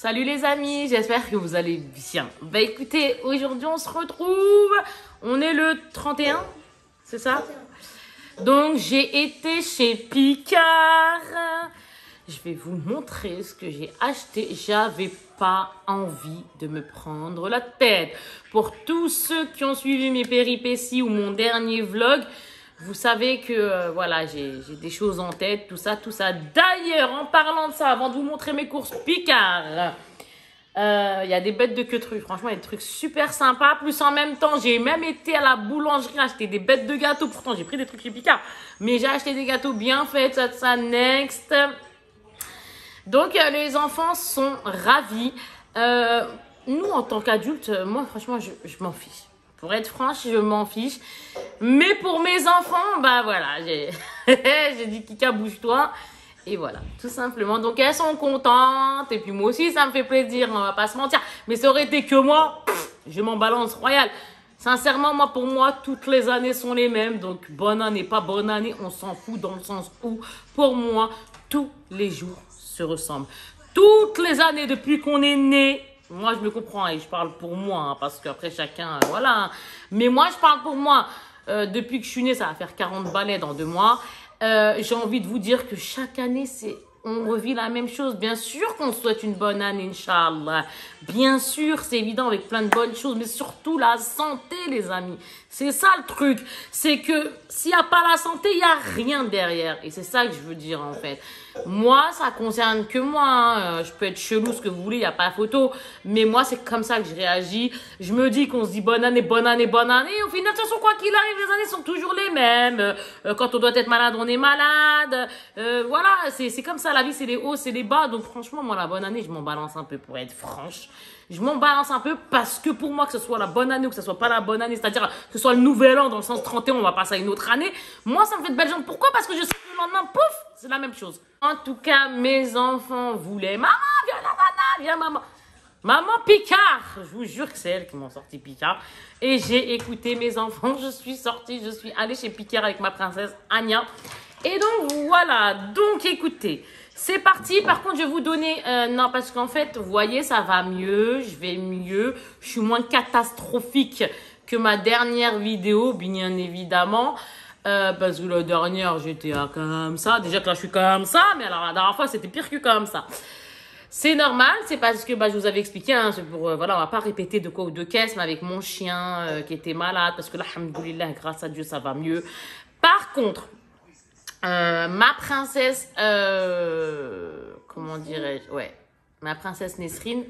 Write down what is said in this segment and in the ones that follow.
Salut les amis, j'espère que vous allez bien. Bah écoutez, aujourd'hui on se retrouve, on est le 31, c'est ça? Donc j'ai été chez Picard. Je vais vous montrer ce que j'ai acheté. J'avais pas envie de me prendre la tête. Pour tous ceux qui ont suivi mes péripéties ou mon dernier vlog, vous savez que voilà, j'ai des choses en tête, tout ça, tout ça. D'ailleurs, en parlant de ça, avant de vous montrer mes courses Picard, il y a des bêtes de queutrues. Franchement, il y a des trucs super sympas. Plus en même temps, j'ai même été à la boulangerie acheter des bêtes de gâteaux. Pourtant, j'ai pris des trucs chez Picard. Mais j'ai acheté des gâteaux bien faits, ça, next. Donc, les enfants sont ravis. Nous, en tant qu'adultes, moi, franchement, je m'en fiche. Pour être franche, je m'en fiche. Mais pour mes enfants, bah voilà, j'ai dit Kika, bouge-toi. Et voilà, tout simplement. Donc, elles sont contentes. Et puis, moi aussi, ça me fait plaisir. On va pas se mentir. Mais ça aurait été que moi, je m'en balance royal. Sincèrement, moi, pour moi, toutes les années sont les mêmes. Donc, bonne année, pas bonne année, on s'en fout dans le sens où, pour moi, tous les jours se ressemblent. Toutes les années depuis qu'on est né. Moi, je me comprends et je parle pour moi, hein, parce qu'après, chacun, voilà. Hein. Mais moi, je parle pour moi. Depuis que je suis née, ça va faire 40 balais dans 2 mois. J'ai envie de vous dire que chaque année, on revit la même chose. Bien sûr qu'on souhaite une bonne année, Inch'Allah. Bien sûr, c'est évident avec plein de bonnes choses, mais surtout la santé, les amis. C'est ça le truc. C'est que s'il n'y a pas la santé, il n'y a rien derrière. Et c'est ça que je veux dire, en fait. Moi, ça concerne que moi. Hein. Je peux être chelou, ce que vous voulez, il n'y a pas photo. Mais moi, c'est comme ça que je réagis. Je me dis qu'on se dit bonne année, bonne année, bonne année. Et au final, de toute façon, quoi qu'il arrive, les années sont toujours les mêmes. Quand on doit être malade, on est malade. Voilà, c'est comme ça. La vie, c'est les hauts, c'est les bas. Donc, franchement, moi, la bonne année, je m'en balance un peu pour être franche. Je m'en balance un peu parce que pour moi, que ce soit la bonne année ou que ce soit pas la bonne année, c'est-à-dire que ce soit le nouvel an dans le sens 31, on va passer à une autre année, moi, ça me fait de belles jambes. Pourquoi? Parce que je sais que le lendemain, pouf, c'est la même chose. En tout cas, mes enfants voulaient, maman, viens là, nana, viens maman. Maman Picard, je vous jure que c'est elles qui m'ont sorti Picard. Et j'ai écouté mes enfants, je suis sortie, je suis allée chez Picard avec ma princesse Anya. Et donc voilà, donc écoutez, c'est parti. Par contre, je vais vous donner, non, parce qu'en fait, vous voyez, ça va mieux, je vais mieux, je suis moins catastrophique que ma dernière vidéo, bien évidemment. Parce que la dernière, j'étais comme ça. Déjà que là, je suis comme ça, mais alors la dernière fois, c'était pire que comme ça. C'est normal, c'est parce que je vous avais expliqué, hein, c'est pour, voilà, on va pas répéter de quoi ou de caisse, mais avec mon chien qui était malade, parce que là, alhamdoulilah, grâce à Dieu, ça va mieux. Par contre, ma princesse, comment dirais-je, ouais, ma princesse Nesrine,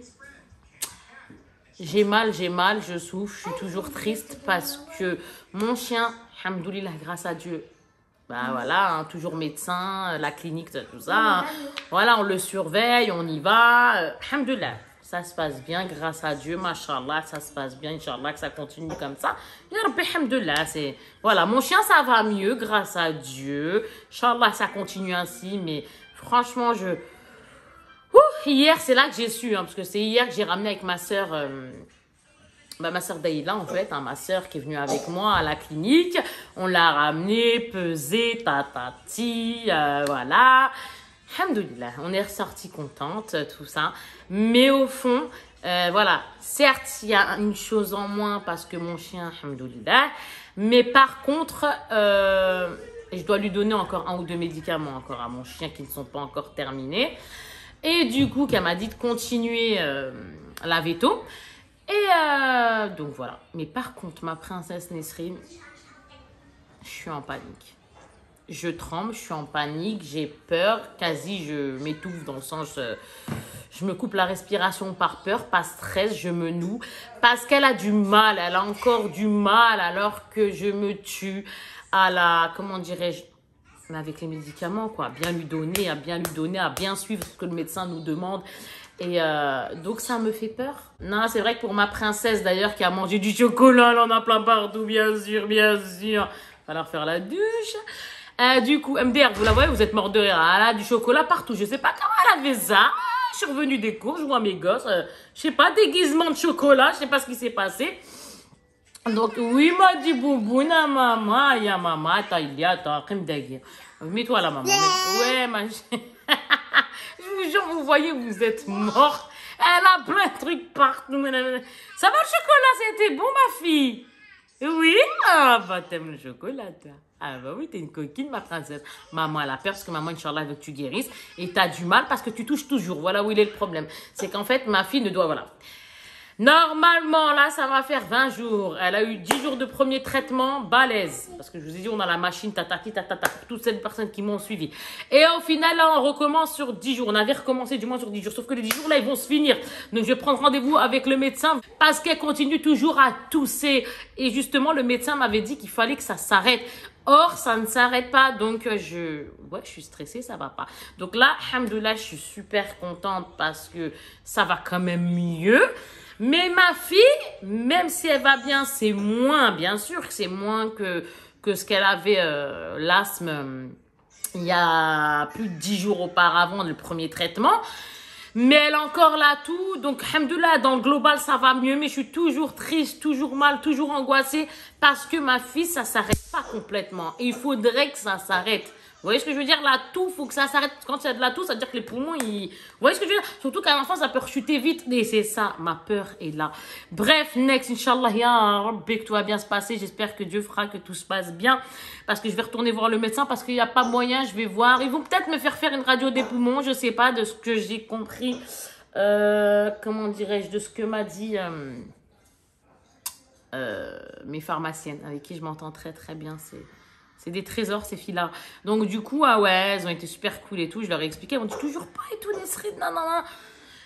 j'ai mal, je souffre, je suis toujours triste parce que mon chien, alhamdoulilah, grâce à Dieu, bah voilà, hein, toujours médecin, la clinique, tout ça, hein, voilà, on le surveille, on y va, alhamdoulilah. Ça se passe bien, grâce à Dieu, mashallah, ça se passe bien, Inch'Allah, que ça continue comme ça. Ya Rabbi, alhamdoulilah, voilà, mon chien, ça va mieux, grâce à Dieu. Inch'Allah, ça continue ainsi, mais franchement, hier, c'est là que j'ai su, hein, parce que c'est hier que j'ai ramené avec ma soeur, ma soeur Daïla, en fait, hein, ma soeur qui est venue avec moi à la clinique. On l'a ramenée, pesée, tatati, voilà. Alhamdoulilah, on est ressorti contente, tout ça. Mais au fond, voilà, certes, il y a une chose en moins parce que mon chien, alhamdoulilah. Mais par contre, je dois lui donner encore 1 ou 2 médicaments encore à mon chien qui ne sont pas encore terminés. Et du coup, qu'elle m'a dit de continuer la veto. Et donc voilà. Mais par contre, ma princesse Nesrine, je suis en panique. Je tremble, je suis en panique, j'ai peur, quasi je m'étouffe dans le sens, je me coupe la respiration par peur, par stress, je me noue, parce qu'elle a du mal, elle a encore du mal alors que je me tue à la, comment dirais-je, avec les médicaments, quoi, à bien lui donner, à bien suivre ce que le médecin nous demande. Et donc, ça me fait peur. Non, c'est vrai que pour ma princesse, d'ailleurs, qui a mangé du chocolat, elle en a plein partout, bien sûr, bien sûr. Va leur faire la douche. Du coup, MDR, vous la voyez, vous êtes mort de rire. Elle a du chocolat partout. Je sais pas comment elle avait ça. Je suis revenue des cours, je vois mes gosses. Je sais pas, déguisement de chocolat. Je sais pas ce qui s'est passé. Donc, oui, m'a dit Boubouna, maman. Ya maman, taïlia, t'as un crème d'aguirre. Mets-toi là, maman. Ouais, ma je vous vous jure, vous voyez, vous êtes mort. Elle a plein de trucs partout. Ça va le chocolat, c'était bon, ma fille? Oui? Ah, bah, t'aimes le chocolat, toi. Ah, bah oui, t'es une coquine, ma princesse. Maman, elle a peur parce que maman, Inch'Allah, veut que tu guérisses. Et t'as du mal parce que tu touches toujours. Voilà où il est le problème. C'est qu'en fait, ma fille ne doit, voilà. Normalement, là, ça va faire 20 jours. Elle a eu 10 jours de premier traitement, balèze. Parce que je vous ai dit, on a la machine, tatati, tatata, pour toutes ces personnes qui m'ont suivi. Et au final, là, on recommence sur 10 jours. On avait recommencé du moins sur 10 jours. Sauf que les 10 jours, là, ils vont se finir. Donc, je vais prendre rendez-vous avec le médecin parce qu'elle continue toujours à tousser. Et justement, le médecin m'avait dit qu'il fallait que ça s'arrête. Or, ça ne s'arrête pas. Donc, je suis stressée, ça va pas. Donc là, alhamdoulilah, je suis super contente parce que ça va quand même mieux. Mais ma fille, même si elle va bien, c'est moins, bien sûr, c'est moins que ce qu'elle avait l'asthme il y a plus de 10 jours auparavant, le premier traitement. Mais elle a encore là tout. Donc, alhamdoulilah, dans le global, ça va mieux. Mais je suis toujours triste, toujours mal, toujours angoissée. Parce que ma fille, ça s'arrête pas complètement. Et il faudrait que ça s'arrête. Vous voyez ce que je veux dire? La toux, il faut que ça s'arrête. Quand il y a de la toux, ça veut dire que les poumons, ils... Vous voyez ce que je veux dire? Surtout qu'à l'enfant, ça peut rechuter vite. Et c'est ça, ma peur est là. Bref, next, Inch'Allah, ya Rabbi, que tout va bien se passer. J'espère que Dieu fera que tout se passe bien. Parce que je vais retourner voir le médecin parce qu'il n'y a pas moyen. Je vais voir. Ils vont peut-être me faire une radio des poumons. Je ne sais pas de ce que j'ai compris. Comment dirais-je? De ce que m'a dit mes pharmaciennes avec qui je m'entends très très bien. C'est des trésors, ces filles-là. Donc, du coup, ah ouais, elles ont été super cool et tout. Je leur ai expliqué. Elles m'ont dit toujours pas et tout, Nesrine, non, non, non.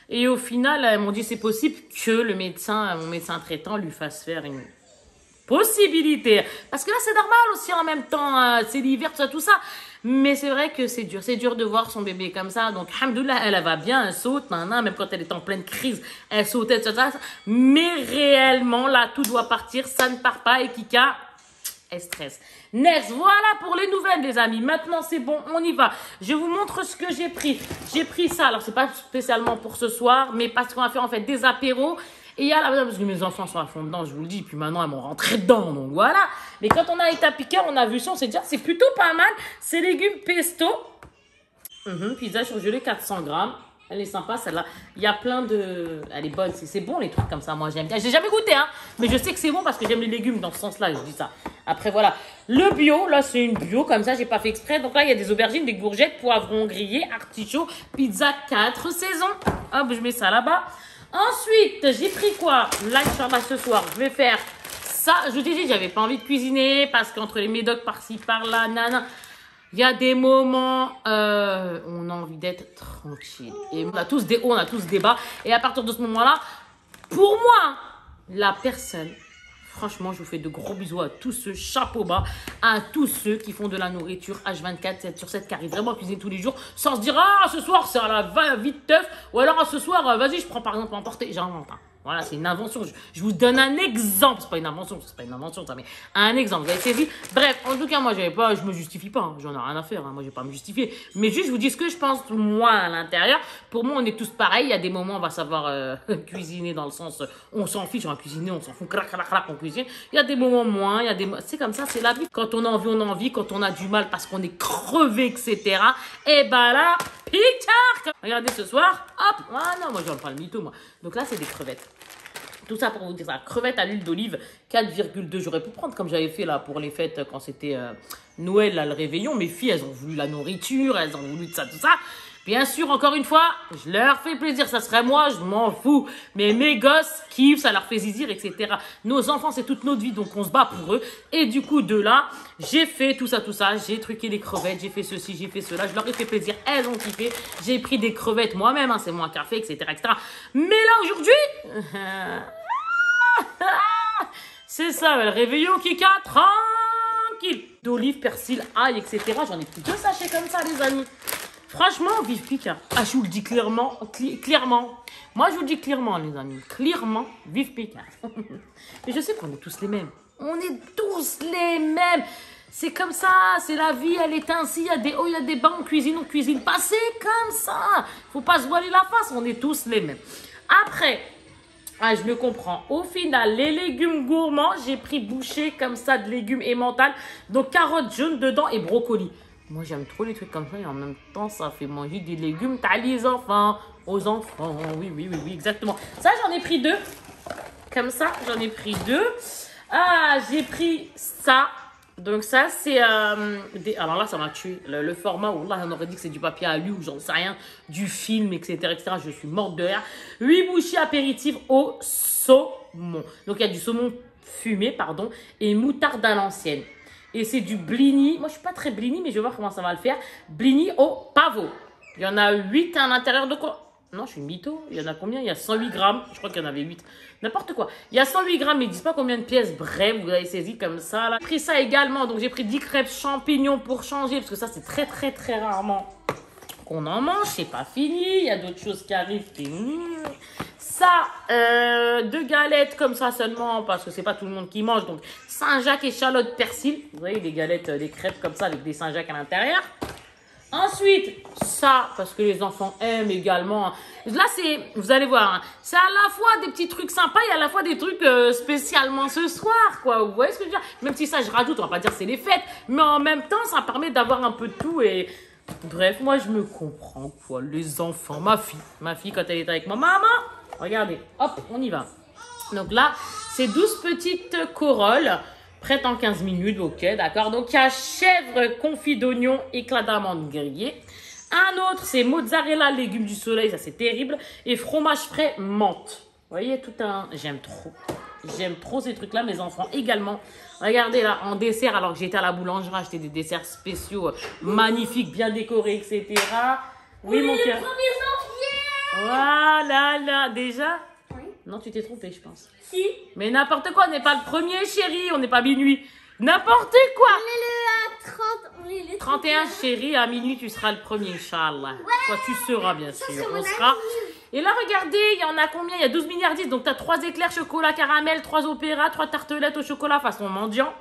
Et au final, elles m'ont dit c'est possible que le médecin, mon médecin traitant, lui fasse faire une possibilité. Parce que là, c'est normal aussi en même temps. C'est l'hiver, tout ça. Mais c'est vrai que c'est dur. C'est dur de voir son bébé comme ça. Donc, alhamdoulilah, elle va bien, elle saute, même quand elle est en pleine crise, elle sautait, etc. Mais réellement, là, tout doit partir. Ça ne part pas. Et Kika, elle stresse. Next, voilà pour les nouvelles, les amis. Maintenant, c'est bon, on y va. Je vous montre ce que j'ai pris. J'ai pris ça. Alors, c'est pas spécialement pour ce soir, mais parce qu'on va faire en fait des apéros. Et il y a la... Parce que mes enfants sont à fond dedans, je vous le dis. Puis maintenant, elles m'ont rentré dedans. Donc voilà. Mais quand on a été à Piquet, on a vu ça, on s'est dit, c'est plutôt pas mal. C'est légumes pesto. Pizza surgelée 400 grammes. Elle est sympa, celle-là. Il y a plein de... Elle est bonne. C'est bon, les trucs comme ça. Moi, j'aime bien. Je n'ai jamais goûté, hein. Mais je sais que c'est bon parce que j'aime les légumes dans ce sens-là. Je dis ça. Après, voilà. Le bio, là, c'est une bio. Comme ça, j'ai pas fait exprès. Donc là, il y a des aubergines, des courgettes, poivrons grillés, artichauts, pizza 4 saisons. Hop, je mets ça là-bas. Ensuite, j'ai pris quoi? Là, Inch'Allah, ce soir, je vais faire ça. Je vous ai dit, j'avais pas envie de cuisiner parce qu'entre les médocs par-ci, par-là, nana... Il y a des moments où on a envie d'être tranquille. Et on a tous des hauts, on a tous des bas. Et à partir de ce moment-là, pour moi, la personne, franchement, je vous fais de gros bisous à tous ceux, chapeau bas, à tous ceux qui font de la nourriture H24, 7 sur 7, qui arrivent vraiment à cuisiner tous les jours, sans se dire, ah, ce soir, c'est à la vite teuf. Ou alors, ce soir, vas-y, je prends par exemple à emporter. J'invente. Voilà, c'est une invention. Je vous donne un exemple. C'est pas une invention, ça, mais un exemple. Vous avez saisi? Bref, en tout cas, moi, je me justifie pas. Hein. J'en ai rien à faire. Hein. Moi, je vais pas me justifier. Mais juste, je vous dis ce que je pense, moi, à l'intérieur. Pour moi, on est tous pareils. Il y a des moments, on va savoir cuisiner dans le sens, on s'en fiche, on va cuisiner, on s'en fout, crac, on cuisine. Il y a des moments moins, il y a des... C'est comme ça, c'est la vie. Quand on a envie, on a envie. Quand on a du mal parce qu'on est crevé, etc. Et ben là, Picard. Regardez ce soir, hop. Ah non, moi, j'en parle mytho, moi. Donc là, c'est des crevettes. Tout ça pour vous dire ça. Crevettes à l'huile d'olive, 4,2. J'aurais pu prendre comme j'avais fait là pour les fêtes quand c'était Noël, là, le réveillon. Mes filles, elles ont voulu la nourriture, elles ont voulu tout ça, tout ça. Bien sûr, encore une fois, je leur fais plaisir. Ça serait moi, je m'en fous. Mais mes gosses kiffent, ça leur fait zizir, etc. Nos enfants, c'est toute notre vie, donc on se bat pour eux. Et du coup, de là, j'ai fait tout ça. J'ai truqué des crevettes, j'ai fait ceci, j'ai fait cela. Je leur ai fait plaisir, elles ont kiffé. J'ai pris des crevettes moi-même, hein, c'est moi qui ai fait, etc., etc. Mais là, aujourd'hui... c'est ça, le réveillon Kika, tranquille. D'olive, persil, ail, etc. J'en ai pris 2 sachets comme ça, les amis. Franchement, vive Picard. Ah, je vous le dis clairement, clairement. Moi, je vous le dis clairement, les amis. Clairement, vive Picard. Mais je sais qu'on est tous les mêmes. On est tous les mêmes. C'est comme ça, c'est la vie, elle est ainsi. Il y a des hauts, il y a des bas, on cuisine pas. C'est comme ça. Faut pas se voiler la face, on est tous les mêmes. Après, ah, je le comprends. Au final, les légumes gourmands, j'ai pris bouchée comme ça de légumes emmental. Donc, carottes jaunes dedans et brocolis. Moi, j'aime trop les trucs comme ça et en même temps, ça fait manger des légumes. T'as les enfants, aux enfants. Oui, oui, oui, oui, exactement. Ça, j'en ai pris 2. Comme ça, j'en ai pris 2. Ah, j'ai pris ça. Donc ça, c'est... Alors là, ça m'a tué. Le format, là, on aurait dit que c'est du papier alu ou j'en sais rien, du film, etc., etc. Je suis morte de rire. 8 bouchées apéritives au saumon. Donc, il y a du saumon fumé, pardon, et moutarde à l'ancienne. Et c'est du blini. Moi, je suis pas très blini, mais je vais voir comment ça va le faire. Blini au pavot. Il y en a 8 à l'intérieur de quoi? Non, je suis mytho. Il y en a combien? Il y a 108 grammes. Je crois qu'il y en avait 8. N'importe quoi. Il y a 108 grammes, mais ils disent pas combien de pièces. Bref, vous avez saisi comme ça. J'ai pris ça également. Donc, j'ai pris 10 crêpes champignons pour changer. Parce que ça, c'est très, très, très rarement qu'on en mange. C'est pas fini. Il y a d'autres choses qui arrivent. Ça, 2 galettes comme ça seulement. Parce que c'est pas tout le monde qui mange. Donc, Saint-Jacques, échalote, persil. Vous voyez, les galettes, des crêpes comme ça avec des Saint-Jacques à l'intérieur. Ensuite, ça, parce que les enfants aiment également. Là, c'est, vous allez voir, hein, c'est à la fois des petits trucs sympas et à la fois des trucs spécialement ce soir, quoi. Vous voyez ce que je veux dire? Même si ça, je rajoute, on va pas dire c'est les fêtes, mais en même temps, ça permet d'avoir un peu de tout et... Bref, moi, je me comprends, quoi. Les enfants, ma fille, quand elle est avec moi, maman, regardez, hop, on y va. Donc là, c'est 12 petites corolles. Prête en 15 minutes, ok, d'accord. Donc, il y a chèvre, confit d'oignon, éclat d'amande grillé. Un autre, c'est mozzarella, légumes du soleil, ça c'est terrible. Et fromage frais, menthe. Vous voyez, tout un... J'aime trop. J'aime trop ces trucs-là, mes enfants également. Regardez là, en dessert, alors que j'étais à la boulangerie, acheter des desserts spéciaux, magnifiques, bien décorés, etc. Oui, mon cœur. Voilà, là, déjà. Non, tu t'es trompé, je pense. Si. Mais n'importe quoi, on n'est pas le premier, chérie. On n'est pas minuit. N'importe quoi. On est le 31, chérie. À minuit, tu seras le premier, Inch'Allah. Ouais. Toi, tu seras, bien sûr. On sera. Et là, regardez, il y en a combien? Il y a 12 milliards. Donc, tu as 3 éclairs chocolat caramel, 3 opéras, 3 tartelettes au chocolat façon mendiant.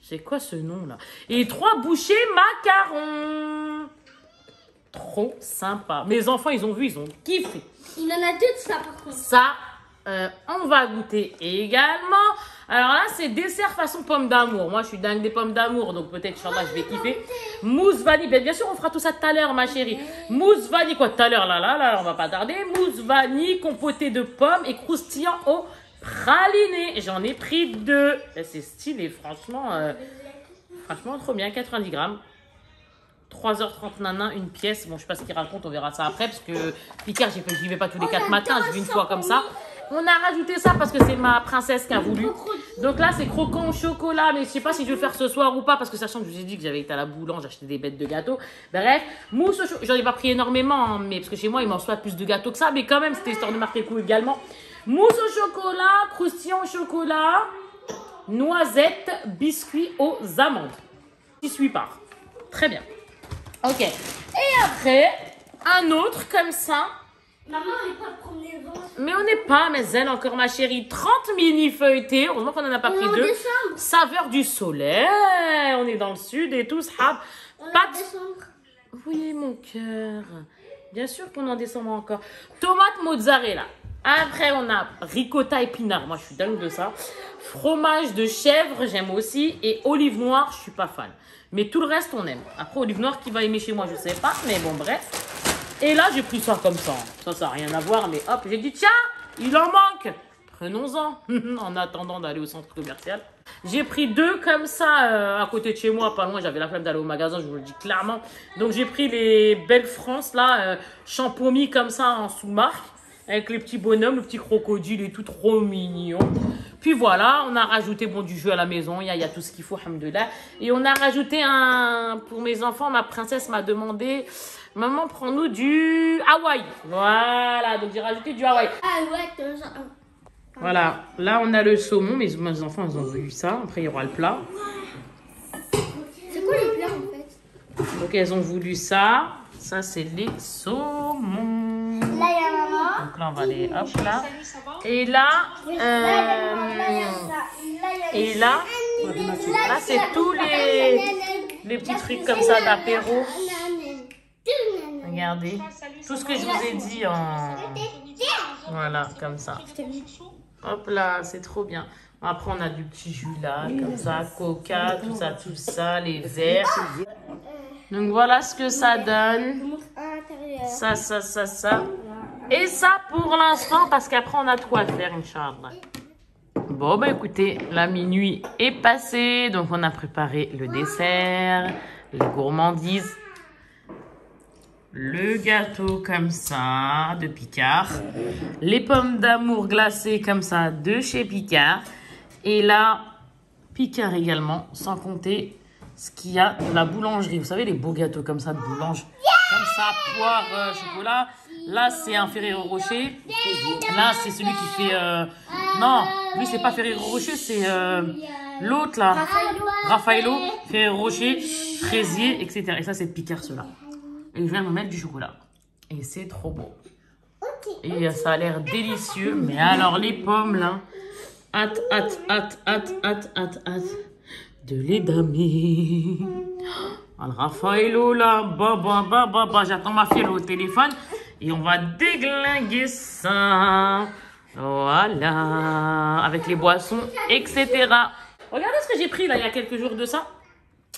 C'est quoi ce nom, là? Et 3 bouchées macarons. Trop sympa. Mes enfants, ils ont vu, ils ont kiffé. Il en a 2 de ça, par contre. Ça... on va goûter également. Alors là, c'est dessert façon pomme d'amour. Moi, je suis dingue des pommes d'amour, donc peut-être, Inch'Allah, je vais kiffer. Mousse vanille. Bien sûr, on fera tout ça tout à l'heure, ma chérie. Mousse vanille, quoi, tout à l'heure, là, on va pas tarder. Mousse vanille, compotée de pommes et croustillant au praliné. J'en ai pris 2. C'est stylé, franchement. Franchement, trop bien. 90 grammes. 3h30 nana, une pièce. Bon, je sais pas ce qu'il raconte, on verra ça après. Parce que Picard, j'y vais pas tous les 4 matins, je vais une fois comme ça. On a rajouté ça parce que c'est ma princesse qui a voulu. Donc là, c'est croquant au chocolat. Mais je sais pas si je vais le faire ce soir ou pas. Parce que sachant que je vous ai dit que j'avais été à la boulange, acheter des bêtes de gâteaux. Bref, mousse au chocolat. J'en ai pas pris énormément. Hein, mais parce que chez moi, ils m'en reçoivent plus de gâteaux que ça. Mais quand même, c'était histoire de marquer le coup également. Mousse au chocolat, croustillant au chocolat, noisettes, biscuits aux amandes. 18 parts. Très bien. Ok. Et après, un autre comme ça. Maman, on n'est pas le premier vent. Mais on n'est pas, mais zen encore, ma chérie. 30 mini feuilletés. Heureusement qu'on n'en a pas pris 2. Saveur du soleil. On est dans le sud et tout. Pâte. Oui, mon cœur. Bien sûr qu'on est en décembre encore. Tomate mozzarella. Après, on a ricotta épinard. Moi, je suis dingue de ça. Fromage de chèvre, j'aime aussi. Et olive noire, je suis pas fan. Mais tout le reste, on aime. Après, olive noire, qui va aimer chez moi, je sais pas. Mais bon, bref. Et là, j'ai pris ça comme ça. Ça n'a rien à voir. Mais hop, j'ai dit, tiens, il en manque. Prenons-en. En attendant d'aller au centre commercial. J'ai pris 2 comme ça à côté de chez moi. Pas loin, j'avais la flemme d'aller au magasin, je vous le dis clairement. Donc, j'ai pris les Belles France, là. Champomis comme ça en sous-marque. Avec les petits bonhommes, le petit crocodile et tout, trop mignon. Puis voilà, on a rajouté bon, du jus à la maison, il y a tout ce qu'il faut, alhamdoulilah. Et on a rajouté pour mes enfants, ma princesse m'a demandé, maman, prends-nous du Hawaï. Voilà, donc j'ai rajouté du Hawaï. Ah ouais, voilà, là on a le saumon, mes enfants ils ont voulu ça, après il y aura le plat. C'est quoi les plats en fait? Donc elles ont voulu ça, ça c'est les saumons. Là il y a maman. Donc là on va aller, hop là. Et là, là c'est tous les petits trucs comme ça d'apéro. Regardez, tout ce que je vous ai dit en... Voilà, comme ça. Hop là, c'est trop bien. Après, on a du petit jus là, comme ça, coca, tout ça, les verres. Donc voilà ce que ça Je donne. vous montre à l'intérieur. Ça. Et ça pour l'instant, parce qu'après on a de quoi faire, Inch'Allah. Bon, bah écoutez, la minuit est passée. Donc on a préparé le dessert, les gourmandises. Le gâteau comme ça, de Picard. Les pommes d'amour glacées comme ça, de chez Picard. Et là, Picard également, sans compter ce qu'il y a de la boulangerie. Vous savez, les beaux gâteaux comme ça de boulange. Comme ça, poire, chocolat. Là, c'est un Ferrero Rocher. Là, c'est celui qui fait... Non, lui, c'est pas Ferrero Rocher, c'est l'autre là. Raffaello, Ferrero Rocher, fraisier, etc. Et ça, c'est de Picard, ceux-là. Et je viens de me mettre du chocolat. Et c'est trop beau. Et ça a l'air délicieux. Mais alors, les pommes, là. Hâte de les damer. Alors, Raffaello, là. J'attends ma fille au téléphone. Et on va déglinguer ça. Voilà. Avec les boissons, etc. Regardez ce que j'ai pris, là, il y a quelques jours de ça.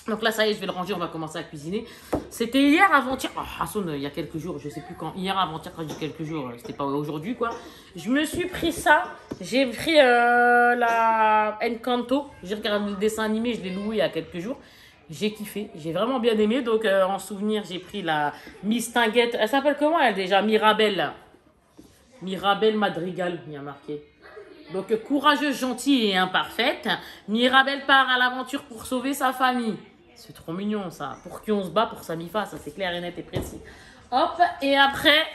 Donc là, ça y est, je vais le ranger, on va commencer à cuisiner. C'était hier, avant-hier. Oh, Hassoun, il y a quelques jours, je sais plus quand. Hier, avant-hier, quand je dis quelques jours, c'était pas aujourd'hui, quoi. Je me suis pris ça. J'ai pris la Encanto. J'ai regardé le dessin animé, je l'ai loué il y a quelques jours. J'ai kiffé, j'ai vraiment bien aimé. Donc, en souvenir, j'ai pris la Mistinguette. Elle s'appelle comment, elle, déjà? Mirabelle. Mirabelle Madrigal, il y a marqué. Donc, courageuse, gentille et imparfaite. Mirabelle part à l'aventure pour sauver sa famille. C'est trop mignon, ça. Pour qui on se bat, pour sa mifa, ça c'est clair et net et précis. Hop, et après,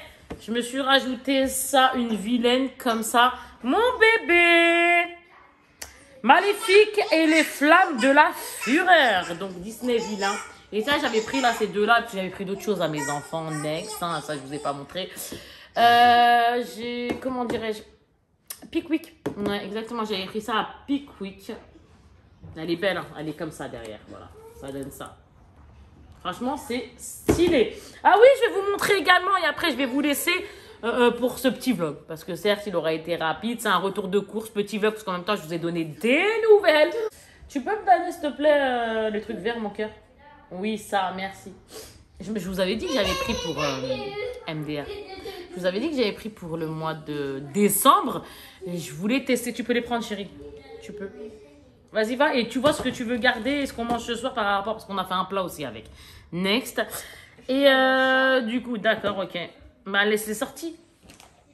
je me suis rajouté ça, une vilaine comme ça. Mon bébé Maléfique et les flammes de la fureur. Donc, Disney vilain. Et ça, j'avais pris là ces deux-là, puis j'avais pris d'autres choses à mes enfants. Next, hein, ça, je vous ai pas montré. Comment dirais-je, Pickwick. Ouais, exactement, j'avais pris ça à Pickwick. Elle est belle, hein, elle est comme ça derrière, voilà. Ça donne ça. Franchement, c'est stylé. Ah oui, je vais vous montrer également et après, je vais vous laisser pour ce petit vlog. Parce que certes, il aura été rapide. C'est un retour de course, petit vlog, parce qu'en même temps, je vous ai donné des nouvelles. Tu peux me donner, s'il te plaît, le truc vert, mon cœur? Oui, ça, merci. Je vous avais dit que j'avais pris pour MDR. Je vous avais dit que j'avais pris pour le mois de décembre. Et je voulais tester. Tu peux les prendre, chérie? Tu peux. Vas-y, va. Et tu vois ce que tu veux garder et ce qu'on mange ce soir par rapport, parce qu'on a fait un plat aussi avec. Next. Et du coup, d'accord, ok. Bah, laisse-les sorties.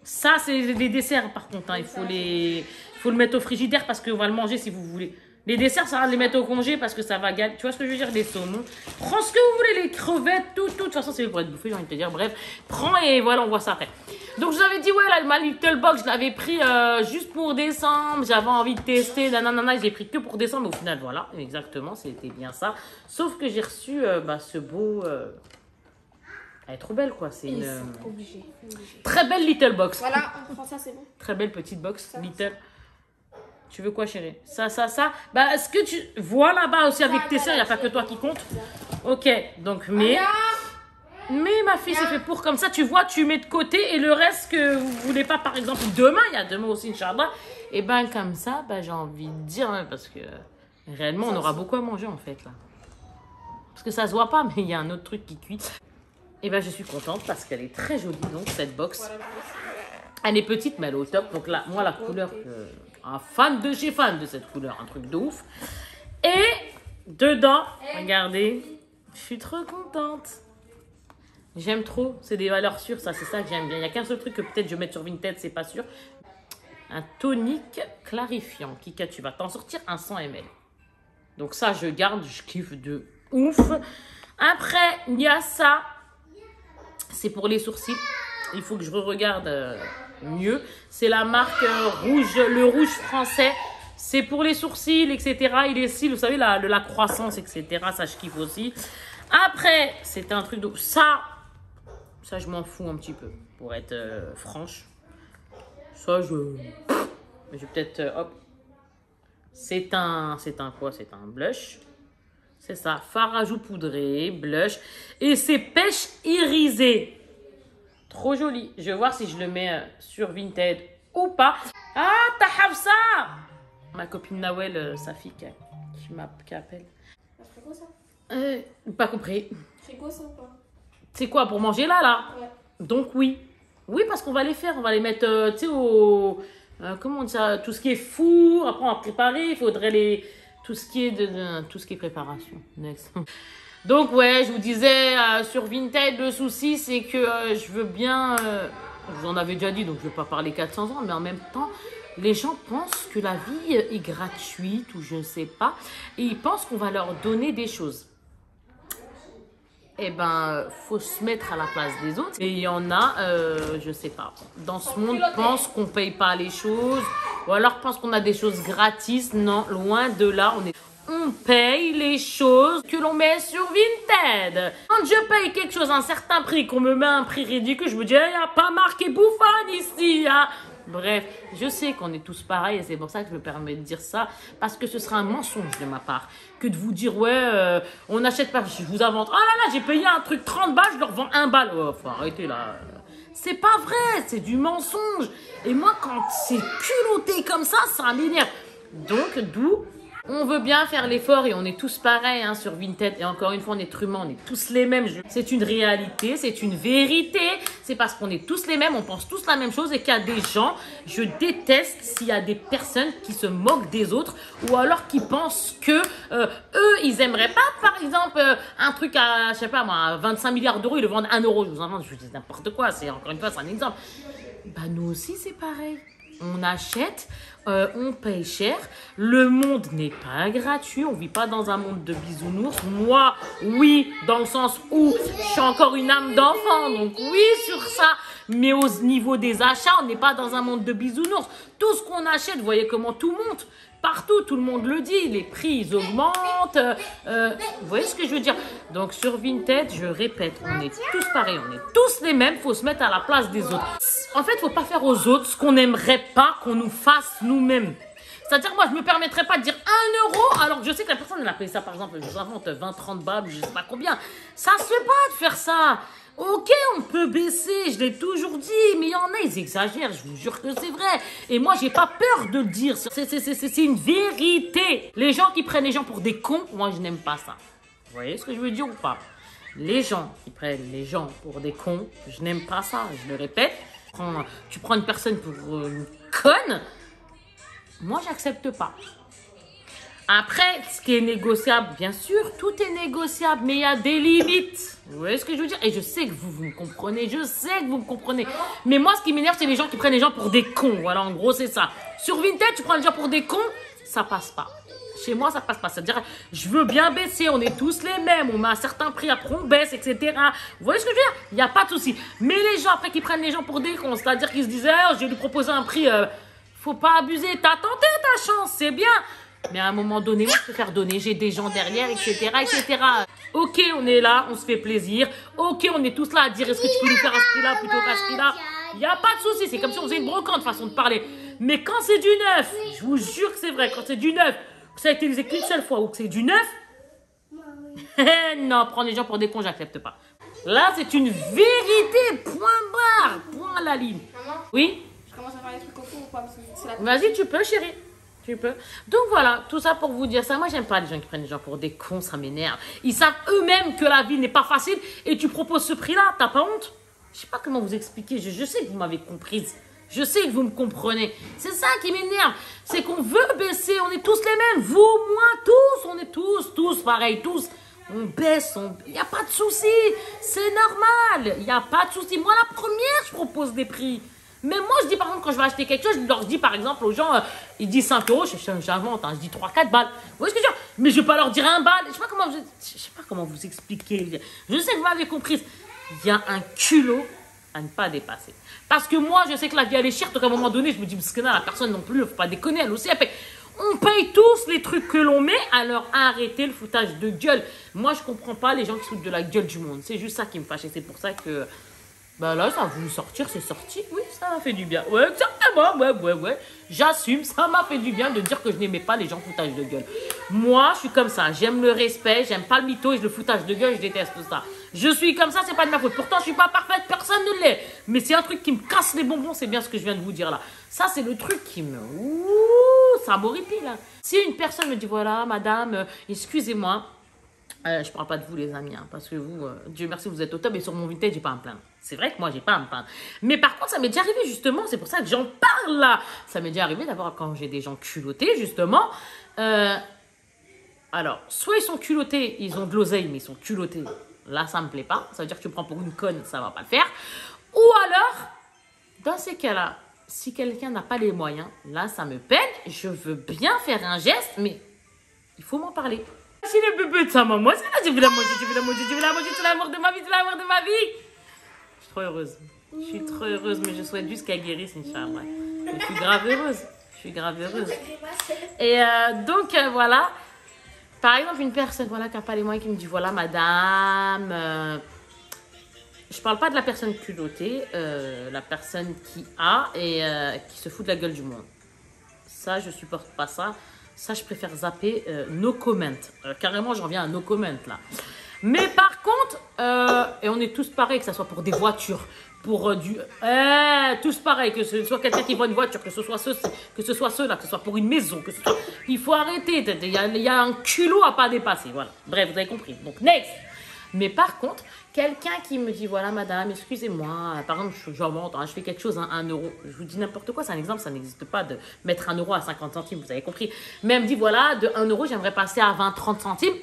Ça, c'est les desserts, par contre. Hein. Il faut le mettre au frigidaire parce qu'on va le manger si vous voulez. Les desserts, ça va les mettre au congé parce que ça va gagner. Tu vois ce que je veux dire? Les saumons. Prends ce que vous voulez, les crevettes, tout. De toute façon, c'est pour être bouffé, j'ai envie de te dire. Bref, prends et voilà, on voit ça après. Donc, je vous avais dit, ouais, là, ma Little Box, je l'avais pris juste pour décembre. J'avais envie de tester, nanana. Je l'ai pris que pour décembre. Au final, voilà, exactement, c'était bien ça. Sauf que j'ai reçu ce beau... Elle est trop belle, quoi. C'est une très belle Little Box. Voilà, on prend ça, c'est bon. Très belle petite box, Little. Tu veux quoi, chérie? Ça. Bah, est-ce que tu vois là-bas aussi avec tes soeurs, il n'y a pas que toi qui compte. Ok, donc, mais ma fille, c'est fait pour comme ça. Tu vois, tu mets de côté et le reste que vous voulez pas, par exemple, demain, il y a demain aussi, Inch'Allah. Et ben, comme ça, bah, j'ai envie de dire, hein, parce que réellement, on aura beaucoup à manger, en fait, là. Parce que ça se voit pas, mais il y a un autre truc qui cuit. Et ben, je suis contente parce qu'elle est très jolie, donc, cette box. Elle est petite, mais elle est au top. Donc là, moi, la couleur... J'ai fan de cette couleur, un truc de ouf. Et dedans, regardez, je suis trop contente. J'aime trop, c'est des valeurs sûres, ça, c'est ça que j'aime bien. Il n'y a qu'un seul truc que peut-être je vais mettre sur Vinted, c'est pas sûr. Un tonique clarifiant. Kika, tu vas t'en sortir un 100 ml. Donc ça, je garde, je kiffe de ouf. Après, il y a ça. C'est pour les sourcils. Il faut que je re-regarde... mieux, c'est la marque rouge, le rouge français, c'est pour les sourcils, etc. Et les cils, vous savez, la croissance, etc. Ça, je kiffe aussi. Après, c'était un truc de... Ça, je m'en fous un petit peu, pour être franche. Ça, je vais peut-être... hop. C'est un quoi? C'est un blush. C'est ça, fard à joues poudré, blush. Et c'est pêche irisée. Trop joli. Je vais voir si je le mets sur Vinted ou pas. Ah, t'as Hafsa! Ma copine Nawel, sa fille qui appelle. Ça ferait quoi, ça? Pas compris. Frigo sympa. C'est quoi, pour manger là? Ouais. Donc oui. Oui, parce qu'on va les faire. On va les mettre, tu sais, au... comment on dit ça? Tout ce qui est four. Après, on va préparer. Il faudrait les... Tout ce qui est, tout ce qui est préparation. Next. Donc, ouais, je vous disais, sur Vinted, le souci, c'est que je veux bien... je vous en avais déjà dit, donc je ne veux pas parler 400 ans, mais en même temps, les gens pensent que la vie est gratuite ou je ne sais pas. Et ils pensent qu'on va leur donner des choses. Eh ben, faut se mettre à la place des autres. Et il y en a, je sais pas, dans ce monde, pensent qu'on paye pas les choses. Ou alors pensent qu'on a des choses gratis. Non, loin de là, on paye les choses que l'on met sur Vinted. Quand je paye quelque chose à un certain prix, qu'on me met un prix ridicule, je me dis, il n'y a pas marqué bouffane ici. Hein. Bref, je sais qu'on est tous pareils et c'est pour ça que je me permets de dire ça. Parce que ce sera un mensonge de ma part. Que de vous dire, ouais, on n'achète pas, je vous invente. Oh là là, j'ai payé un truc 30 balles, je leur vends 1 balle. Oh, faut arrêter là. C'est pas vrai, c'est du mensonge. Et moi, quand c'est culotté comme ça m'énerve. Donc, d'où on veut bien faire l'effort et on est tous pareils hein, sur Vinted. Et encore une fois, on est humains, on est tous les mêmes. C'est une réalité, c'est une vérité. C'est parce qu'on est tous les mêmes, on pense tous la même chose et qu'il y a des gens, je déteste s'il y a des personnes qui se moquent des autres ou alors qui pensent que eux, ils aimeraient pas, par exemple, un truc à, je sais pas moi, 25 milliards d'euros, ils le vendent 1 euro. Je vous invente, je dis n'importe quoi, c'est encore une fois, c'est un exemple. Bah, nous aussi, c'est pareil. On achète, on paye cher. Le monde n'est pas gratuit. On ne vit pas dans un monde de bisounours. Moi, oui, dans le sens où je suis encore une âme d'enfant. Donc oui, sur ça. Mais au niveau des achats, on n'est pas dans un monde de bisounours. Tout ce qu'on achète, vous voyez comment tout monte. Partout, tout le monde le dit, les prix ils augmentent, vous voyez ce que je veux dire? Donc sur Vinted, je répète, on est tous pareils, on est tous les mêmes, il faut se mettre à la place des autres. En fait, il ne faut pas faire aux autres ce qu'on n'aimerait pas qu'on nous fasse nous-mêmes. C'est-à-dire, moi, je ne me permettrais pas de dire 1 euro, alors que je sais que la personne, elle a payé ça, par exemple, je vous invente 20-30 balles, je ne sais pas combien. Ça ne se fait pas de faire ça. Ok, on peut baisser, je l'ai toujours dit, mais il y en a, ils exagèrent, je vous jure que c'est vrai. Et moi, j'ai pas peur de le dire, c'est une vérité. Les gens qui prennent les gens pour des cons, moi, je n'aime pas ça. Vous voyez ce que je veux dire ou pas? Les gens qui prennent les gens pour des cons, je n'aime pas ça, je le répète. Tu prends une personne pour une conne, moi, j'accepte pas. Après, ce qui est négociable, bien sûr, tout est négociable, mais il y a des limites. Vous voyez ce que je veux dire? Et je sais que vous me comprenez, je sais que vous me comprenez. Mais moi, ce qui m'énerve, c'est les gens qui prennent les gens pour des cons. Voilà, en gros, c'est ça. Sur Vinted, tu prends les gens pour des cons, ça passe pas. Chez moi, ça passe pas. C'est-à-dire, je veux bien baisser, on est tous les mêmes, on met un certain prix, après on baisse, etc. Vous voyez ce que je veux dire? Il n'y a pas de souci. Mais les gens, après, qui prennent les gens pour des cons, c'est-à-dire qu'ils se disent, oh, je vais lui proposer un prix, faut pas abuser, t'as tenté ta chance, c'est bien. Mais à un moment donné, moi, je peux faire donner, j'ai des gens derrière, etc., etc. Ok, on est là, on se fait plaisir. Ok, on est tous là à dire, est-ce que tu peux nous faire à ce prix-là plutôt qu'à ce prix-là? Il n'y a pas de souci, c'est comme si on faisait une brocante, façon de parler. Mais quand c'est du neuf, je vous jure que c'est vrai, quand c'est du neuf, que ça a été utilisé qu'une seule fois ou que c'est du neuf, non, prendre les gens pour des cons, j'accepte pas. Là, c'est une vérité, point barre, point à la ligne. Maman, oui? je commence à faire des trucs au four ou pas? Parce que c'est la... Vas-y, tu peux, chérie. Tu peux. Donc voilà, tout ça pour vous dire ça. Moi, j'aime pas les gens qui prennent les gens pour des cons, ça m'énerve. Ils savent eux-mêmes que la vie n'est pas facile et tu proposes ce prix-là. T'as pas honte? Je sais pas comment vous expliquer. Je sais que vous m'avez comprise. Je sais que vous me comprenez. C'est ça qui m'énerve. C'est qu'on veut baisser. On est tous les mêmes. Vous, moi, tous. On est tous pareil, tous. On baisse. Il n'y a pas de souci. C'est normal. Il n'y a pas de souci. Moi, la première, je propose des prix. Mais moi, je dis par exemple, quand je vais acheter quelque chose, je leur dis par exemple aux gens, ils disent 5 euros, j'invente, hein, je dis 3-4 balles. Vous voyez ce que je veux dire? Mais je ne vais pas leur dire 1 balle. Je ne sais pas comment vous expliquer. Je sais que vous m'avez compris. Il y a un culot à ne pas dépasser. Parce que moi, je sais que la vie, elle est chère. Donc à un moment donné, je me dis, parce que là, la personne non plus, il ne faut pas déconner, elle aussi, elle paye. On paye tous les trucs que l'on met, alors arrêtez le foutage de gueule. Moi, je ne comprends pas les gens qui foutent de la gueule du monde. C'est juste ça qui me fâche. Et c'est pour ça que... bah là, ça a voulu sortir, c'est sorti. Oui, ça m'a fait du bien. Ouais, exactement, ouais. J'assume, ça m'a fait du bien de dire que je n'aimais pas les gens foutage de gueule. Moi, je suis comme ça. J'aime le respect, j'aime pas le mytho et le foutage de gueule, je déteste tout ça. Je suis comme ça, c'est pas de ma faute. Pourtant, je suis pas parfaite, personne ne l'est. Mais c'est un truc qui me casse les bonbons, c'est bien ce que je viens de vous dire là. Ça, c'est le truc qui me... ouh, ça m'horripile. Hein. Si une personne me dit, voilà, madame, excusez-moi, Je parle pas de vous les amis, hein, parce que vous, Dieu merci, vous êtes au top et sur mon vintage, j'ai pas à me plaindre. C'est vrai que moi, j'ai pas à me plaindre. Mais par contre, ça m'est déjà arrivé justement, c'est pour ça que j'en parle là. Ça m'est déjà arrivé d'avoir quand j'ai des gens culottés justement. Alors, soit ils sont culottés, ils ont de l'oseille, mais ils sont culottés. Là, ça me plaît pas. Ça veut dire que tu me prends pour une conne, ça va pas le faire. Ou alors, dans ces cas-là, si quelqu'un n'a pas les moyens, là, ça me peine. Je veux bien faire un geste, mais il faut m'en parler. Si le bébé de sa maman, c'est là, je vais la manger, je vais la manger, je vais la manger, c'est l'amour de ma vie, c'est l'amour de ma vie. Je suis trop heureuse. Je suis trop heureuse, mais je souhaite juste qu'elle guérisse, Inch'Allah. Je suis grave heureuse. Je suis grave heureuse. Et donc, voilà. Par exemple, une personne voilà, qui n'a pas les moyens, qui me dit, voilà, madame... je parle pas de la personne culottée, la personne qui a et qui se fout de la gueule du monde. Ça, je supporte pas ça. Ça, je préfère zapper no comment. Carrément, j'en viens à no comment, là. Mais par contre, et on est tous pareils, que ce soit pour des voitures, pour du... tous pareils, que ce soit quelqu'un qui voit une voiture, que ce soit ceux-là, que ce soit pour une maison, que ce soit... Il faut arrêter, il y a un culot à pas dépasser, voilà. Bref, vous avez compris. Donc, next. Mais par contre, quelqu'un qui me dit, voilà, madame, excusez-moi, par exemple, je fais quelque chose à 1 euro. Je vous dis n'importe quoi, c'est un exemple, ça n'existe pas de mettre 1 euro à 50 centimes, vous avez compris. Mais elle me dit, voilà, de 1 euro, j'aimerais passer à 20-30 centimes.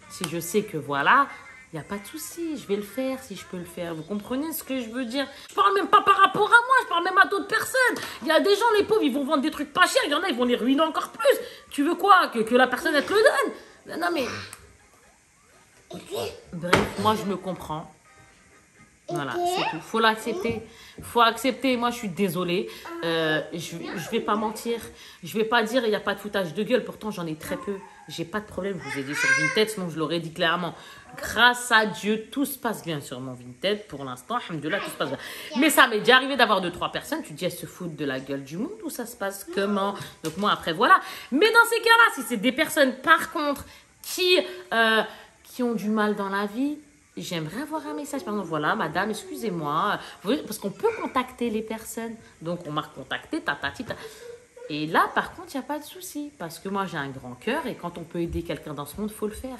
Si je sais que, voilà, il n'y a pas de souci, je vais le faire si je peux le faire. Vous comprenez ce que je veux dire? Je parle même pas par rapport à moi, je parle même à d'autres personnes. Il y a des gens, les pauvres, ils vont vendre des trucs pas chers, il y en a, ils vont les ruiner encore plus. Tu veux quoi? Que la personne, elle te le donne? Non, mais... Bref, moi je me comprends. Voilà, c'est tout. Faut l'accepter. Faut accepter. Moi je suis désolée. Je vais pas mentir. Je vais pas dire il n'y a pas de foutage de gueule. Pourtant j'en ai très peu. J'ai pas de problème. Je vous ai dit sur Vinted, sinon je l'aurais dit clairement. Grâce à Dieu, tout se passe bien sur mon Vinted. Pour l'instant, alhamdoulilah, tout se passe bien. Mais ça m'est déjà arrivé d'avoir 2-3 personnes. Tu te dis elles se foutent de la gueule du monde ou ça se passe comment? Donc moi après voilà. Mais dans ces cas-là, si c'est des personnes par contre qui ont du mal dans la vie, j'aimerais avoir un message. Par exemple, voilà, madame, excusez-moi. Parce qu'on peut contacter les personnes. Donc, on m'a recontacté, Et là, par contre, il n'y a pas de souci. Parce que moi, j'ai un grand cœur. Et quand on peut aider quelqu'un dans ce monde, il faut le faire.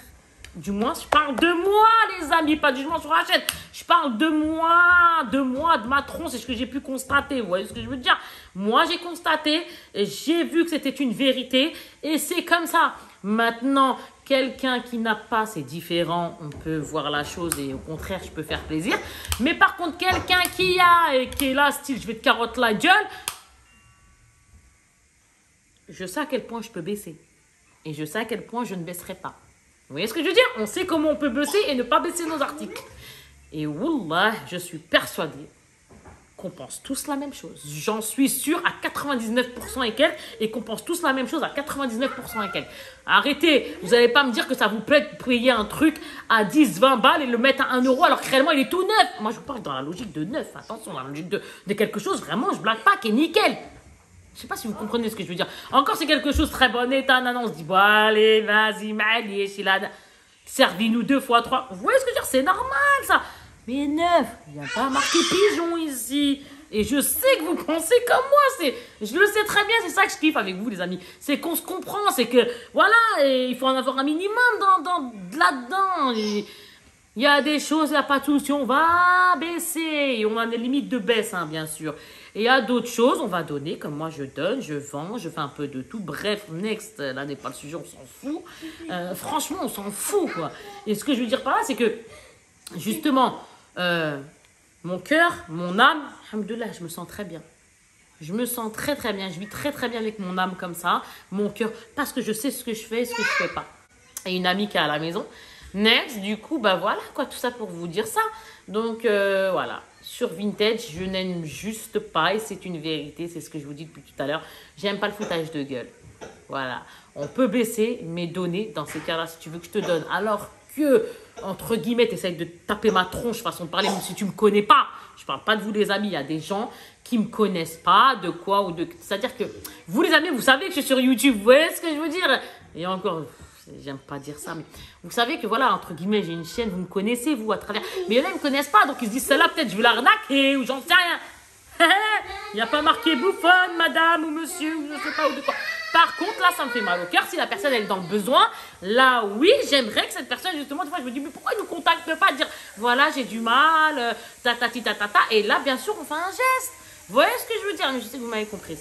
Du moins, je parle de moi, les amis. Pas du jugement sur la chaîne. Je parle de moi, de ma tronche. C'est ce que j'ai pu constater. Vous voyez ce que je veux dire? Moi, j'ai constaté. J'ai vu que c'était une vérité. Et c'est comme ça. Maintenant, quelqu'un qui n'a pas, c'est différent, on peut voir la chose et au contraire, je peux faire plaisir. Mais par contre, quelqu'un qui a et qui est là, style, je vais te carotte la gueule, je sais à quel point je peux baisser. Et je sais à quel point je ne baisserai pas. Vous voyez ce que je veux dire? On sait comment on peut baisser et ne pas baisser nos articles. Et wallah, je suis persuadée qu'on pense tous la même chose. J'en suis sûre à 99% et quelques, et qu'on pense tous la même chose à 99% et quelques. Arrêtez, vous n'allez pas me dire que ça vous plaît de payer un truc à 10-20 balles et le mettre à 1 euro alors que réellement il est tout neuf. Moi je parle dans la logique de neuf, attention, dans la logique de quelque chose, vraiment je blague pas, qui est nickel. Je sais pas si vous comprenez ce que je veux dire. Encore c'est quelque chose très bon état, non, on se dit, bon allez, vas-y, Mali, servis-nous 2 fois 3. Vous voyez ce que je veux dire? C'est normal ça. Mais neuf, il n'y a pas marqué pigeon ici. Et je sais que vous pensez comme moi. Je le sais très bien, c'est ça que je kiffe avec vous, les amis. C'est qu'on se comprend, c'est que, voilà, il faut en avoir un minimum là-dedans. Il y a des choses, il n'y a pas de souci, on va baisser. Et on a des limites de baisse, hein, bien sûr. Et il y a d'autres choses, on va donner, comme moi je donne, je vends, je fais un peu de tout. Bref, next, là n'est pas le sujet, on s'en fout. Franchement, on s'en fout, quoi. Et ce que je veux dire par là, c'est que, justement... mon cœur, mon âme, alhamdoulilah, je me sens très bien. Je me sens très très bien. Je vis très très bien avec mon âme comme ça, mon cœur, parce que je sais ce que je fais et ce que je fais pas. Et une amie qui est à la maison. Next, du coup, bah voilà, quoi, tout ça pour vous dire ça. Donc voilà, sur Vintage, je n'aime juste pas, et c'est une vérité, c'est ce que je vous dis depuis tout à l'heure. J'aime pas le foutage de gueule. Voilà, on peut baisser, mais donner, dans ces cas-là, si tu veux que je te donne, alors que, entre guillemets, tu essayes de taper ma tronche, façon de parler, même si tu ne me connais pas. Je parle pas de vous, les amis. Il y a des gens qui ne me connaissent pas, de quoi ou de... C'est-à-dire que vous, les amis, vous savez que je suis sur YouTube. Vous voyez ce que je veux dire? Et encore, j'aime pas dire ça, mais vous savez que, voilà, entre guillemets, j'ai une chaîne, vous me connaissez, vous, à travers... Mais il y en a, ils ne me connaissent pas, donc ils se disent, celle-là, peut-être, je vais l'arnaquer, ou j'en sais rien. Il n'y a pas marqué bouffonne, madame, ou monsieur, ou je sais pas, ou de quoi. Par contre, là, ça me fait mal au cœur. Si la personne elle est dans le besoin, là, oui, j'aimerais que cette personne, justement, des fois, je me dis, mais pourquoi ils ne nous contactent pas, dire, voilà, j'ai du mal, tatati tatata. Et là, bien sûr, on fait un geste. Vous voyez ce que je veux dire? Mais je sais que vous m'avez compris.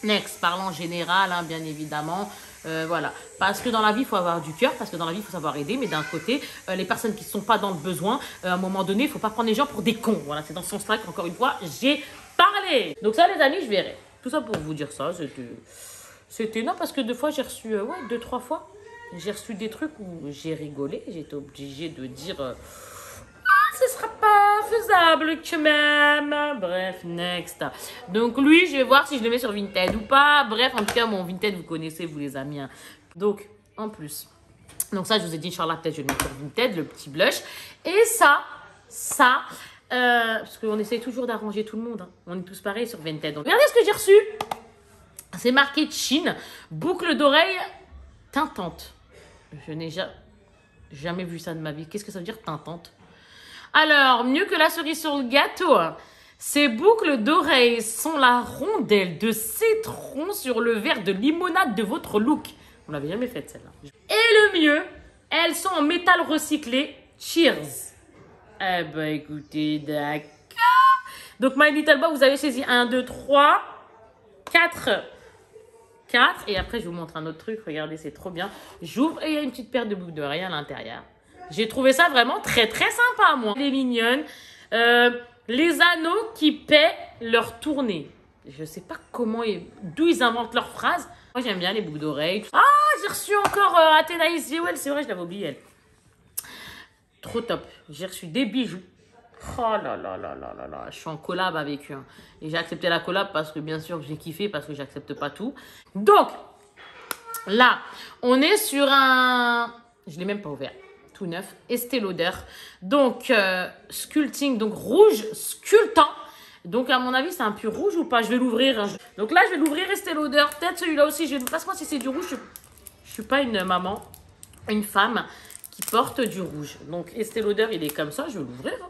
Next, parlant en général, hein, bien évidemment. Voilà, parce que dans la vie il faut avoir du cœur, parce que dans la vie il faut savoir aider, mais d'un côté les personnes qui ne sont pas dans le besoin, à un moment donné il ne faut pas prendre les gens pour des cons. Voilà, c'est dans ce sens-là qu'encore une fois j'ai parlé. Donc ça les amis, je verrai. Tout ça pour vous dire ça, c'était non, parce que deux fois j'ai reçu, ouais, 2-3 fois j'ai reçu des trucs où j'ai rigolé, j'étais obligée de dire ce sera pas faisable quand même. Bref, next. Donc lui, je vais voir si je le mets sur Vinted ou pas. Bref, en tout cas, mon Vinted, vous connaissez, vous les amis. Hein. Donc, en plus. Donc ça, je vous ai dit, Inch'Allah, peut-être je vais le mettre sur Vinted, le petit blush. Et ça, parce qu'on essaye toujours d'arranger tout le monde. Hein. On est tous pareils sur Vinted. Donc, regardez ce que j'ai reçu. C'est marqué Chine, boucle d'oreille teintante. Je n'ai jamais vu ça de ma vie. Qu'est-ce que ça veut dire teintante? Alors, mieux que la cerise sur le gâteau, ces boucles d'oreilles sont la rondelle de citron sur le verre de limonade de votre look. On l'avait jamais faite celle-là. Et le mieux, elles sont en métal recyclé. Cheers. Eh ben écoutez, d'accord. Donc, My Little Box, vous avez saisi 1, 2, 3, 4. 4. Et après, je vous montre un autre truc. Regardez, c'est trop bien. J'ouvre et il y a une petite paire de boucles d'oreilles à l'intérieur. J'ai trouvé ça vraiment très très sympa, moi. Elle est mignonne. Les anneaux qui paient leur tournée. Je sais pas comment d'où ils inventent leurs phrases. Moi, j'aime bien les boucles d'oreilles. Ah, j'ai reçu encore Athénaïs Jewel. C'est vrai, je l'avais oublié, elle. Trop top. J'ai reçu des bijoux. Oh là là là là là là. Je suis en collab avec eux. Hein. Et j'ai accepté la collab parce que, bien sûr, j'ai kiffé parce que j'accepte pas tout. Donc, là, on est sur un... Je l'ai même pas ouvert. Tout neuf, Estée Lauder. Donc, sculpting, donc rouge sculptant. Donc, à mon avis, c'est un pur rouge ou pas? Je vais l'ouvrir. Hein. Donc là, je vais l'ouvrir, Estée Lauder. Peut-être celui-là aussi. Je ne sais pas si c'est du rouge. Je ne suis pas une maman, une femme qui porte du rouge. Donc, Estée Lauder, il est comme ça. Je vais l'ouvrir. Hein.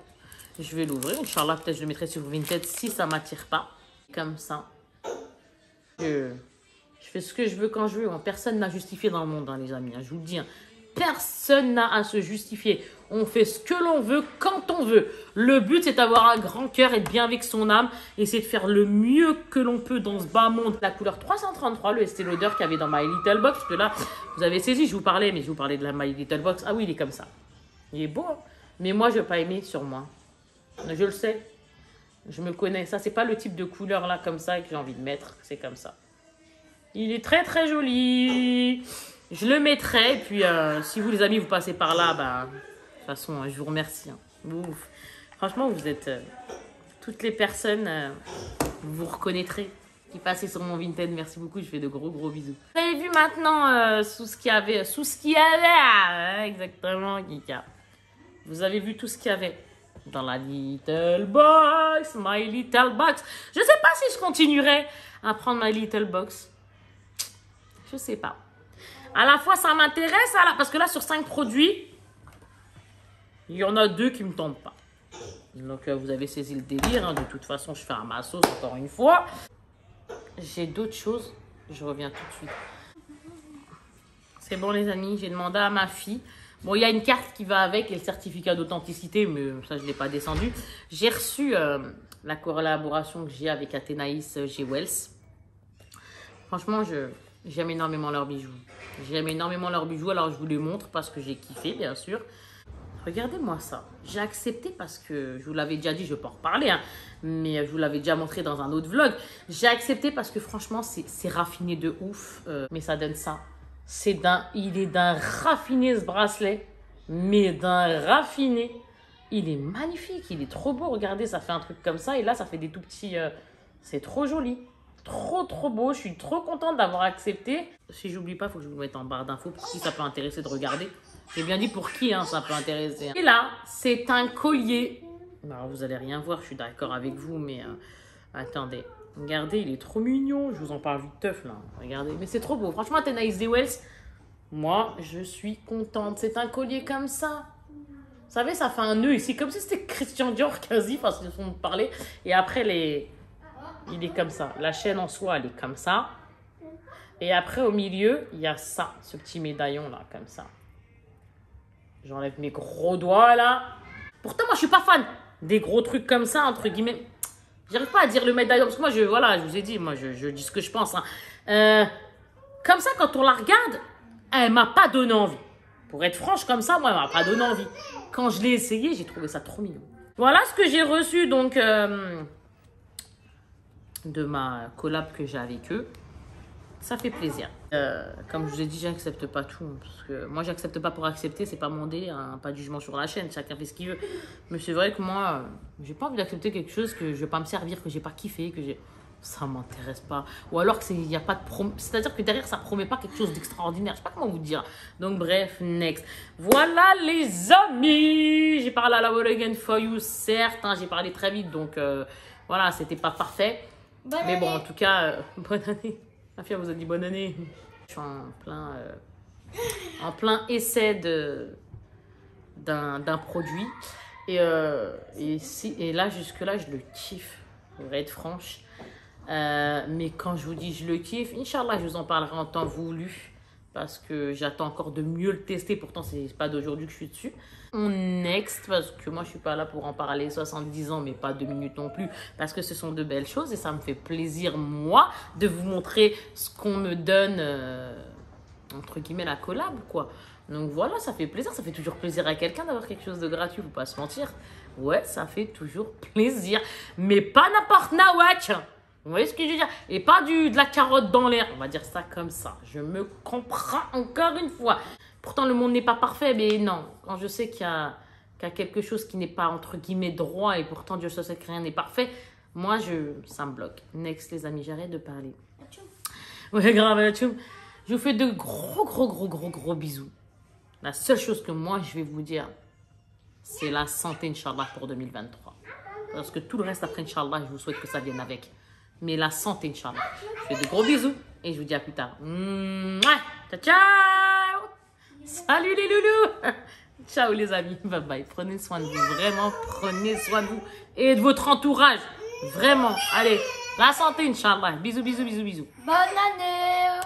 Je vais l'ouvrir. Inch'Allah, peut-être je le mettrai sur Vinted si ça ne m'attire pas. Comme ça. Je fais ce que je veux quand je veux. Hein. Personne n'a justifié dans le monde, hein, les amis. Hein. Je vous le dis. Hein. Personne n'a à se justifier. On fait ce que l'on veut, quand on veut. Le but, c'est d'avoir un grand cœur, être bien avec son âme, et c'est de faire le mieux que l'on peut dans ce bas monde. La couleur 333, le Estée Lauder qu'il y avait dans My Little Box, parce que là, vous avez saisi, je vous parlais, mais je vous parlais de la My Little Box. Ah oui, il est comme ça. Il est beau, hein. Mais moi, je n'ai pas aimé sur moi. Je le sais. Je me connais. Ça, c'est pas le type de couleur là, comme ça, que j'ai envie de mettre. C'est comme ça. Il est très, très joli. Je le mettrai, et puis si vous les amis, vous passez par là, bah, de toute façon, je vous remercie. Hein. Ouf. Franchement, vous êtes toutes les personnes, vous reconnaîtrez, qui passaient sur mon Vinted. Merci beaucoup, je fais de gros bisous. Vous avez vu maintenant sous ce qu'il y avait, exactement, Kika. Vous avez vu tout ce qu'il y avait dans la Little Box, My Little Box. Je sais pas si je continuerai à prendre My Little Box. Je sais pas. À la fois, ça m'intéresse, parce que là, sur 5 produits, il y en a 2 qui ne me tentent pas. Donc, vous avez saisi le délire. Hein. De toute façon, je fais un ma sauce encore une fois. J'ai d'autres choses. Je reviens tout de suite. C'est bon, les amis. J'ai demandé à ma fille. Bon, il y a une carte qui va avec et le certificat d'authenticité, mais ça, je ne l'ai pas descendu. J'ai reçu la collaboration que j'ai avec Athénaïs Jewels. Franchement, j'aime énormément leurs bijoux. J'aime énormément leurs bijoux, alors je vous les montre parce que j'ai kiffé, bien sûr. Regardez-moi ça. J'ai accepté parce que, je vous l'avais déjà dit, je ne vais pas en reparler, hein, mais je vous l'avais déjà montré dans un autre vlog. J'ai accepté parce que franchement, c'est raffiné de ouf, mais ça donne ça. Il est d'un raffiné ce bracelet, mais d'un raffiné. Il est magnifique, il est trop beau. Regardez, ça fait un truc comme ça et là, ça fait des tout petits... c'est trop joli. Trop beau, je suis trop contente d'avoir accepté. Si j'oublie pas, il faut que je vous mette en barre d'infos pour qui ça peut intéresser de regarder. J'ai bien dit pour qui hein, ça peut intéresser. Et là, c'est un collier. Alors, vous allez rien voir, je suis d'accord avec vous, mais attendez. Regardez, il est trop mignon. Je vous en parle vite teuf là. Regardez, mais c'est trop beau. Franchement, Athénaïs Jewels, moi, je suis contente. C'est un collier comme ça. Vous savez, ça fait un nœud ici, comme si c'était Christian Dior quasi, parce qu'ils sont parlé. Et après, il est comme ça. La chaîne en soi, elle est comme ça. Et après, au milieu, il y a ça, ce petit médaillon là, comme ça. J'enlève mes gros doigts là. Pourtant, moi, je suis pas fan des gros trucs comme ça, entre guillemets. J'arrive pas à dire le médaillon, parce que moi, voilà, je vous ai dit, moi, je dis ce que je pense. Hein. Comme ça, quand on la regarde, elle m'a pas donné envie. Pour être franche, comme ça, moi, elle m'a pas donné envie. Quand je l'ai essayé, j'ai trouvé ça trop mignon. Voilà ce que j'ai reçu, donc, de ma collab que j'ai avec eux. Ça fait plaisir. Comme je vous ai dit, j'accepte pas tout. Parce que moi, j'accepte pas pour accepter. C'est pas mon délire. Hein, pas de jugement sur la chaîne. Chacun fait ce qu'il veut. Mais c'est vrai que moi, j'ai pas envie d'accepter quelque chose que je vais pas me servir, que j'ai pas kiffé, que j'ai... Ça m'intéresse pas. Ou alors que il y a pas de c'est-à-dire que derrière, ça promet pas quelque chose d'extraordinaire. Je sais pas comment vous dire. Donc, bref, next. Voilà, les amis. J'ai parlé à la Wall Again for You, certes. Hein, j'ai parlé très vite. Donc, voilà, c'était pas parfait. Mais bon, en tout cas, bonne année. Ma fille vous a dit bonne année. Je suis en plein essai d'un produit. Et là, jusque-là, je le kiffe. Pour être franche. Mais quand je vous dis je le kiffe, Inch'Allah, je vous en parlerai en temps voulu. Parce que j'attends encore de mieux le tester. Pourtant, c'est pas d'aujourd'hui que je suis dessus. On next, parce que moi, je suis pas là pour en parler 70 ans, mais pas 2 minutes non plus. Parce que ce sont de belles choses et ça me fait plaisir, moi, de vous montrer ce qu'on me donne, entre guillemets, la collab, quoi. Donc voilà, ça fait plaisir. Ça fait toujours plaisir à quelqu'un d'avoir quelque chose de gratuit, faut pas se mentir. Ouais, ça fait toujours plaisir. Mais pas n'importe nawatch. Vous voyez ce que je veux dire? Et pas de la carotte dans l'air. On va dire ça comme ça. Je me comprends encore une fois. Pourtant, le monde n'est pas parfait, mais non. Quand je sais qu'il y a quelque chose qui n'est pas, entre guillemets, droit, et pourtant, Dieu sait que rien n'est parfait, moi, ça me bloque. Next, les amis, j'arrête de parler. Ouais, grave, tchoum. Je vous fais de gros bisous. La seule chose que moi, je vais vous dire, c'est la santé, Inch'Allah, pour 2023. Parce que tout le reste, après, Inch'Allah, je vous souhaite que ça vienne avec. Mais la santé, Inch'Allah. Je vous fais de gros bisous et je vous dis à plus tard. Ciao, ciao. Salut les loulous. Ciao les amis. Bye bye. Prenez soin de vous. Vraiment, prenez soin de vous et de votre entourage. Vraiment. Allez, la santé, Inch'Allah. Bisous. Bonne année.